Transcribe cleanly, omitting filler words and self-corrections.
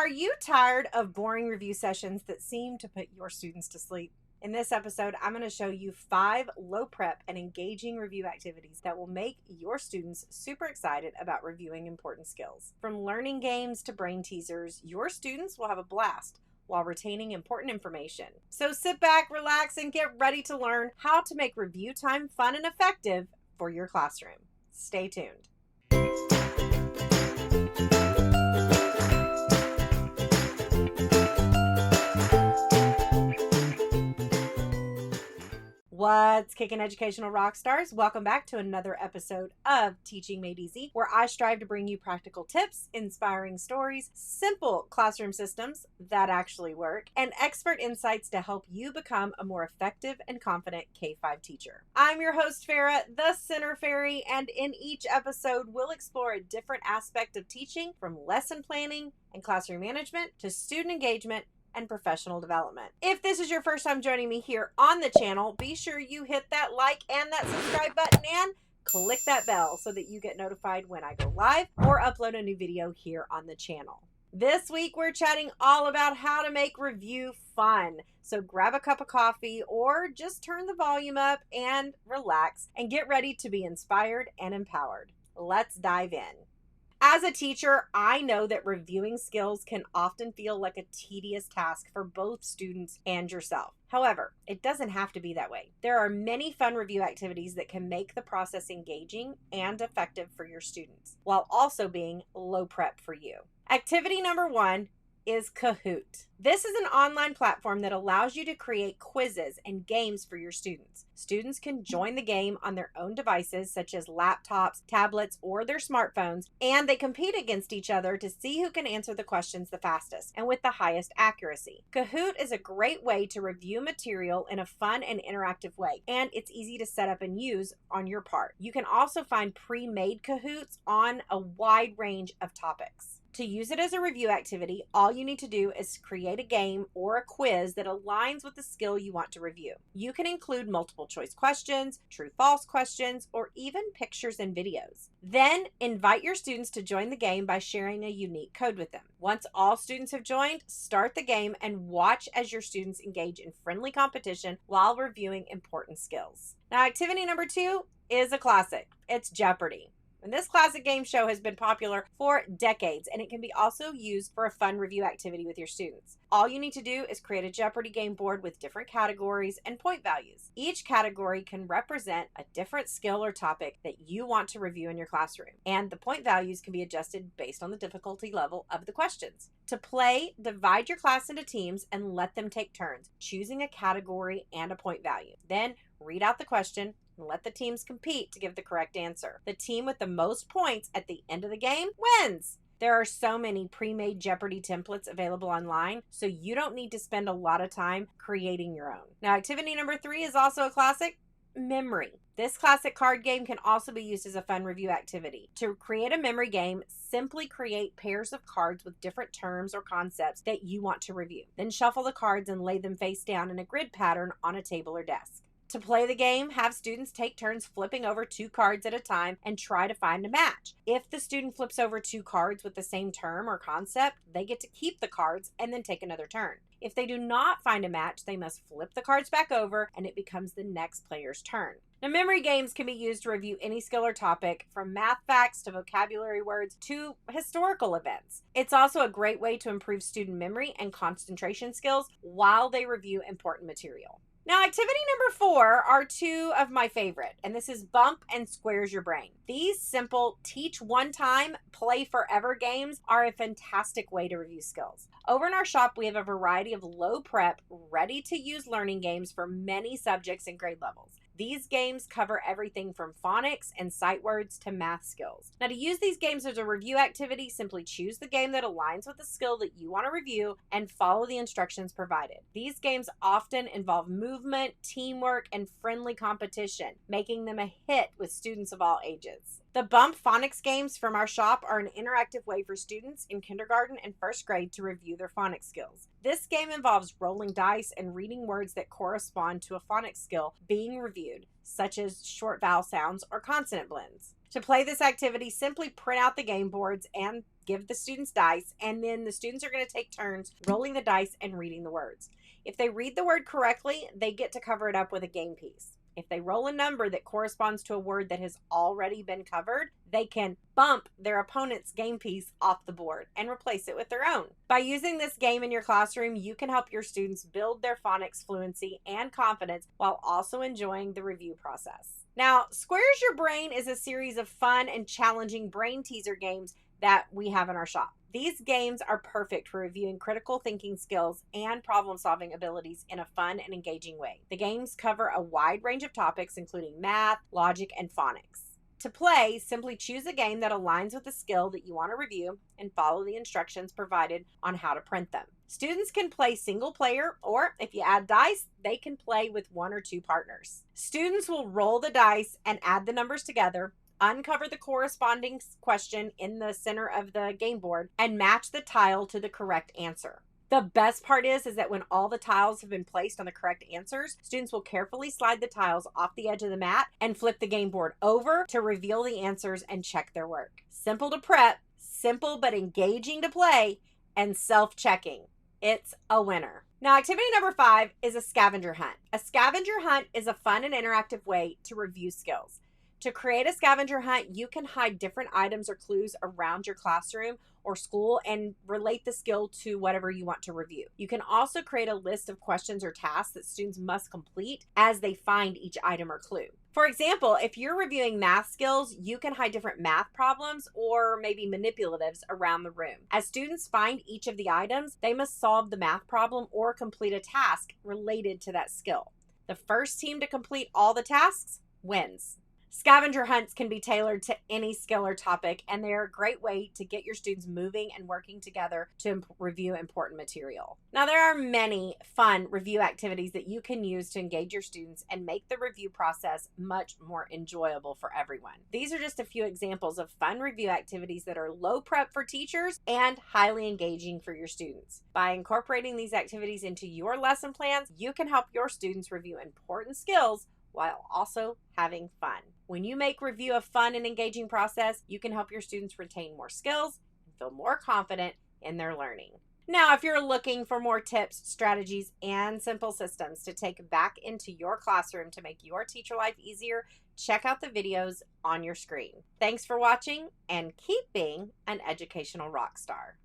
Are you tired of boring review sessions that seem to put your students to sleep? In this episode, I'm going to show you 5 low prep and engaging review activities that will make your students super excited about reviewing important skills. From learning games to brain teasers, your students will have a blast while retaining important information. So sit back, relax, and get ready to learn how to make review time fun and effective for your classroom. Stay tuned. What's kicking, educational rock stars? Welcome back to another episode of Teaching Made Easy, where I strive to bring you practical tips, inspiring stories, simple classroom systems that actually work, and expert insights to help you become a more effective and confident K-5 teacher. I'm your host, Farah, the Center Fairy, and in each episode, we'll explore a different aspect of teaching, from lesson planning and classroom management to student engagement and professional development. If this is your first time joining me here on the channel, be sure you hit that like and that subscribe button and click that bell so that you get notified when I go live or upload a new video here on the channel. This week we're chatting all about how to make review fun. So grab a cup of coffee or just turn the volume up and relax and get ready to be inspired and empowered. Let's dive in. As a teacher, I know that reviewing skills can often feel like a tedious task for both students and yourself. However, it doesn't have to be that way. There are many fun review activities that can make the process engaging and effective for your students, while also being low prep for you. Activity number 1 is Kahoot. This is an online platform that allows you to create quizzes and games for your students. Students can join the game on their own devices, such as laptops, tablets, or their smartphones, and they compete against each other to see who can answer the questions the fastest and with the highest accuracy. Kahoot is a great way to review material in a fun and interactive way, and it's easy to set up and use on your part. You can also find pre-made Kahoots on a wide range of topics. To use it as a review activity, all you need to do is create a game or a quiz that aligns with the skill you want to review. You can include multiple choice questions, true-false questions, or even pictures and videos. Then invite your students to join the game by sharing a unique code with them. Once all students have joined, start the game and watch as your students engage in friendly competition while reviewing important skills. Now, activity number 2 is a classic. It's Jeopardy! And this classic game show has been popular for decades, and it can be also used for a fun review activity with your students. All you need to do is create a Jeopardy game board with different categories and point values. Each category can represent a different skill or topic that you want to review in your classroom, and the point values can be adjusted based on the difficulty level of the questions. To play, divide your class into teams and let them take turns, choosing a category and a point value. Then read out the question and let the teams compete to give the correct answer. The team with the most points at the end of the game wins. There are so many pre-made Jeopardy templates available online, so you don't need to spend a lot of time creating your own. Now, activity number 3 is also a classic, Memory. This classic card game can also be used as a fun review activity. To create a memory game, simply create pairs of cards with different terms or concepts that you want to review. Then shuffle the cards and lay them face down in a grid pattern on a table or desk. To play the game, have students take turns flipping over 2 cards at a time and try to find a match. If the student flips over 2 cards with the same term or concept, they get to keep the cards and then take another turn. If they do not find a match, they must flip the cards back over and it becomes the next player's turn. Now, memory games can be used to review any skill or topic, from math facts to vocabulary words to historical events. It's also a great way to improve student memory and concentration skills while they review important material. Now, activity number 4 are 2 of my favorite, and this is Bump and Squares Your Brain. These simple teach one time, play forever games are a fantastic way to review skills. Over in our shop, we have a variety of low prep, ready to use learning games for many subjects and grade levels. These games cover everything from phonics and sight words to math skills. Now, to use these games as a review activity, simply choose the game that aligns with the skill that you want to review and follow the instructions provided. These games often involve movement, teamwork, and friendly competition, making them a hit with students of all ages. The Bump phonics games from our shop are an interactive way for students in kindergarten and first grade to review their phonics skills. This game involves rolling dice and reading words that correspond to a phonics skill being reviewed, such as short vowel sounds or consonant blends. To play this activity, simply print out the game boards and give the students dice, and then the students are going to take turns rolling the dice and reading the words. If they read the word correctly, they get to cover it up with a game piece. If they roll a number that corresponds to a word that has already been covered, they can bump their opponent's game piece off the board and replace it with their own. By using this game in your classroom, you can help your students build their phonics fluency and confidence while also enjoying the review process. Now, Squares Your Brain is a series of fun and challenging brain teaser games that we have in our shop. These games are perfect for reviewing critical thinking skills and problem-solving abilities in a fun and engaging way. The games cover a wide range of topics, including math, logic, and phonics. To play, simply choose a game that aligns with the skill that you want to review and follow the instructions provided on how to print them. Students can play single player, or if you add dice, they can play with 1 or 2 partners. Students will roll the dice and add the numbers together, uncover the corresponding question in the center of the game board, and match the tile to the correct answer. The best part is that when all the tiles have been placed on the correct answers, students will carefully slide the tiles off the edge of the mat and flip the game board over to reveal the answers and check their work. Simple to prep, simple but engaging to play, and self-checking. It's a winner. Now, activity number 5 is a scavenger hunt. A scavenger hunt is a fun and interactive way to review skills. To create a scavenger hunt, you can hide different items or clues around your classroom or school and relate the skill to whatever you want to review. You can also create a list of questions or tasks that students must complete as they find each item or clue. For example, if you're reviewing math skills, you can hide different math problems or maybe manipulatives around the room. As students find each of the items, they must solve the math problem or complete a task related to that skill. The first team to complete all the tasks wins. Scavenger hunts can be tailored to any skill or topic, and they're a great way to get your students moving and working together to review important material. Now, there are many fun review activities that you can use to engage your students and make the review process much more enjoyable for everyone. These are just a few examples of fun review activities that are low prep for teachers and highly engaging for your students. By incorporating these activities into your lesson plans, you can help your students review important skills while also having fun. When you make review a fun and engaging process, you can help your students retain more skills and feel more confident in their learning. Now, if you're looking for more tips, strategies, and simple systems to take back into your classroom to make your teacher life easier, check out the videos on your screen. Thanks for watching, and keep being an educational rock star.